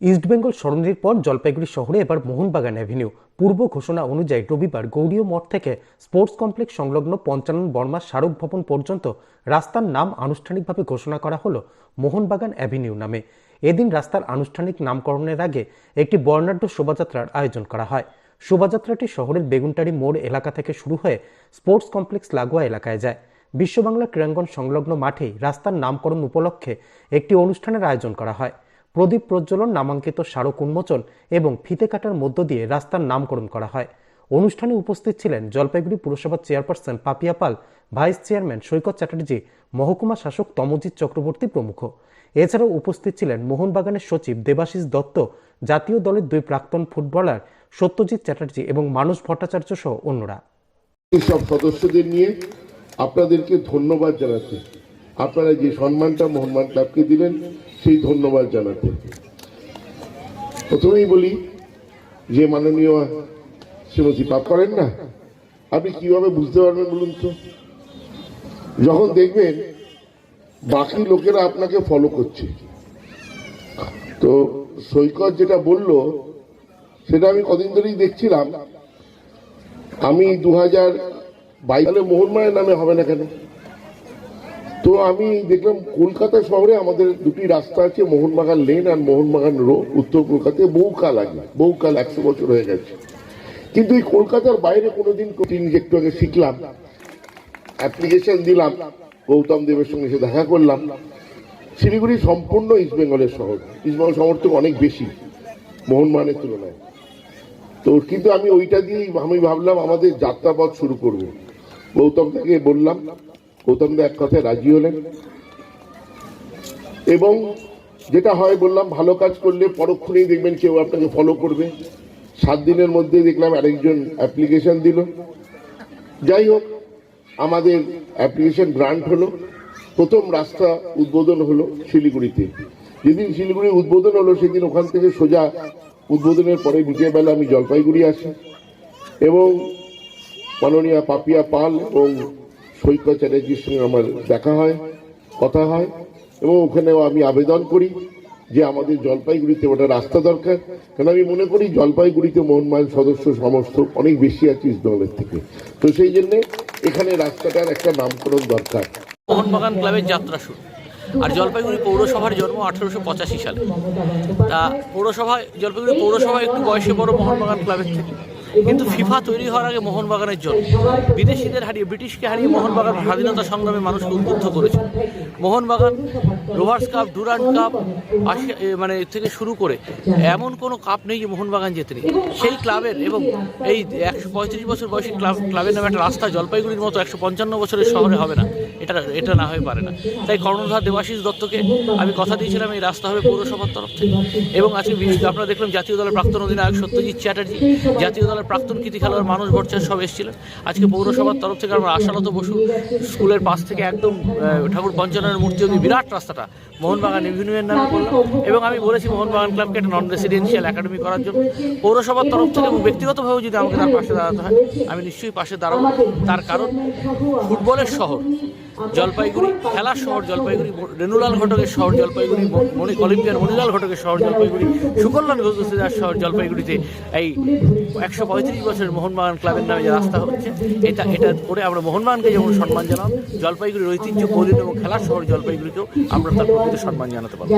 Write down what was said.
ইস্টবেঙ্গল সরণির পর জলপাইগুড়ি শহরে এবার মোহনবাগান অ্যাভিনিউ। পূর্ব ঘোষণা অনুযায়ী রবিবার গৌড়ীয় মঠ থেকে স্পোর্টস কমপ্লেক্স সংলগ্ন পঞ্চানন বর্মা স্মারক ভবন পর্যন্ত রাস্তার নাম আনুষ্ঠানিকভাবে ঘোষণা করা হলো মোহনবাগান অ্যাভিনিউ নামে। এদিন রাস্তার আনুষ্ঠানিক নামকরণের আগে একটি বর্ণাঢ্য শোভাযাত্রার আয়োজন করা হয়। শোভাযাত্রাটি শহরের বেগুনটারি মোড় এলাকা থেকে শুরু হয়ে স্পোর্টস কমপ্লেক্স লাগোয়া এলাকায় যায়। বিশ্ববাংলা ক্রীড়াঙ্গন সংলগ্ন মাঠেই রাস্তার নামকরণ উপলক্ষে একটি অনুষ্ঠানের আয়োজন করা হয়। প্রদীপ প্রজ্বলন, নামাঙ্কিত স্মারক উন্মোচন এবং ফিতে কাটার মধ্য দিয়ে রাস্তার নামকরণ করা হয়। অনুষ্ঠানে উপস্থিত ছিলেন জলপাইগুড়ি পুরসভার চেয়ারপারসন পাপিয়া পাল, ভাইস চেয়ারম্যান সৈকত চ্যাটার্জি, মহকুমা শাসক তমজিৎ চক্রবর্তী প্রমুখ। এছাড়াও উপস্থিত ছিলেন মোহনবাগানের সচিব দেবাশিস দত্ত, জাতীয় দলের দুই প্রাক্তন ফুটবলার সত্যজিৎ চ্যাটার্জি এবং মানস ভট্টাচার্য সহ অন্যরা। সব সদস্যদের নিয়ে আপনাদেরকে ধন্যবাদ জানাতে, আপনারা যে সম্মানটা মোহনবাগান ক্লাবকে দিলেন সেই ধন্যবাদ জানাতে। প্রথমেই বলি যে মাননীয় শ্রীমতী পাপ করেন না, আপনি কিভাবে বুঝতে পারবেন বলুন তো? যখন দেখবেন বাকি লোকেরা আপনাকে ফলো করছে। তো সৈকত যেটা বলল সেটা আমি কদিন ধরেই দেখছিলাম। আমি 2022 মোহনবাগানের নামে হবে না কেন? তো আমি দেখলাম কলকাতা শহরে আমাদের দুটি রাস্তা আছে, মোহনবাগান লেন আর মোহনবাগান রো। উত্তর কলকাতায় বহুকাল আগে, বহুকাল 100 বছর হয়ে গেছে। কিন্তু এই কলকাতার বাইরে কোনোদিন একটু আগে শিখলাম, অ্যাপ্লিকেশন দিলাম, গৌতম দেবের সঙ্গে এসে দেখা করলাম। শিলিগুড়ি সম্পূর্ণ ইস্টবেঙ্গলের শহর, ইস্টবেঙ্গল সমর্থক অনেক বেশি মোহনবাগানের তুলনায়। তো কিন্তু আমি ওইটা দিয়েই আমি ভাবলাম আমাদের যাত্রাপথ শুরু করব। গৌতম থেকে বললাম, গৌতম দা এক কথায় রাজি হলেন। এবং যেটা হয় বললাম, ভালো কাজ করলে পরক্ষণেই দেখবেন কেউ আপনাকে ফলো করবে। 7 দিনের মধ্যে দেখলাম আরেকজন অ্যাপ্লিকেশন দিল। যাই হোক, আমাদের অ্যাপ্লিকেশন গ্রান্ট হলো। প্রথম রাস্তা উদ্বোধন হলো শিলিগুড়িতে। যেদিন শিলিগুড়ি উদ্বোধন হলো সেদিন ওখান থেকে সোজা উদ্বোধনের পরে বিকেলবেলা আমি জলপাইগুড়ি আসি এবং মাননীয় পাপিয়া পাল এবং সৈকত চ্যাটার্জির সঙ্গে আমার দেখা হয়, কথা হয় এবং ওখানেও আমি আবেদন করি যে আমাদের জলপাইগুড়িতে ওটা রাস্তা দরকার। কারণ আমি মনে করি জলপাইগুড়িতে মোহনবাগান সদস্য সমস্ত অনেক বেশি আছে ইস্টবেঙ্গলের থেকে। তো সেই জন্যে এখানে রাস্তাটার একটা নামকরণ দরকার। মোহনবাগান ক্লাবের যাত্রা শুরু। আর জলপাইগুড়ি পৌরসভার জন্ম 1885 সালে। তা জলপাইগুড়ি পৌরসভা একটু বয়সে বড় মোহনবাগান ক্লাবের থেকে। কিন্তু ফিফা তৈরি হওয়ার আগে মোহনবাগানের জন্য বিদেশিদের হারিয়ে, ব্রিটিশকে হারিয়ে মোহনবাগান স্বাধীনতা সংগ্রামে মানুষকে উদ্বুদ্ধ করেছে। Mohun Bagan rovers cup, Durand cup মানে থেকে শুরু করে এমন কোনো কাপ নেই যে মোহনবাগান জেতেনি। সেই ক্লাবের এবং এই 135 বছর বয়সী ক্লাবের নামে একটা রাস্তা জলপাইগুড়ির মতো 155 বছরের শহরে হবে না, এটা না হয়ে পারে না। তাই কর্ণধার দেবাশিস দত্তকে আমি কথা দিয়েছিলাম এই রাস্তা হবে পৌরসভার তরফ থেকে। এবং আজকে আপনারা দেখলাম জাতীয় দলের প্রাক্তন অধিনায়ক সত্যজিৎ চ্যাটার্জি, জাতীয় দলের প্রাক্তন কৃতি খেলোয়াড় মানস ভট্টাচার্য সব এসেছিলেন। আজকে পৌরসভার তরফ থেকে আমরা আশালত বসু স্কুলের পাশ থেকে একদম ঠাকুর পঞ্চাননের মূর্তি অবধি বিরাট রাস্তাটা মোহনবাগান এভিনিউয়ের নামে করলাম। এবং আমি বলেছি মোহনবাগান ক্লাবকে একটা নন রেসিডেন্সিয়াল একাডেমি করার জন্য পৌরসভার তরফ থেকে এবং ব্যক্তিগতভাবেও যদি আমাকে তার পাশে দাঁড়াতে হয় আমি নিশ্চয়ই পাশে দাঁড়াবো। তার কারণ ফুটবলের শহর জলপাইগুড়ি, খেলার শহর জলপাইগুড়ি, রেণুলাল ঘটকের শহর জলপাইগুড়ি, অলিম্পিয়ার মণিলাল ঘটকের শহর জলপাইগুড়ি, সুকল্যাণ ঘোষদার শহর জলপাইগুড়িতে এই 135 বছরের মোহনবাগান ক্লাবের নামে যে রাস্তা হচ্ছে, এটা করে আমরা মোহনবাগানকে যেমন সম্মান জানাব, জলপাইগুড়ির ঐতিহ্য, কৌলিন এবং খেলার শহর জলপাইগুড়িকেও আমরা তার প্রকৃত সম্মান জানাতে পারবো।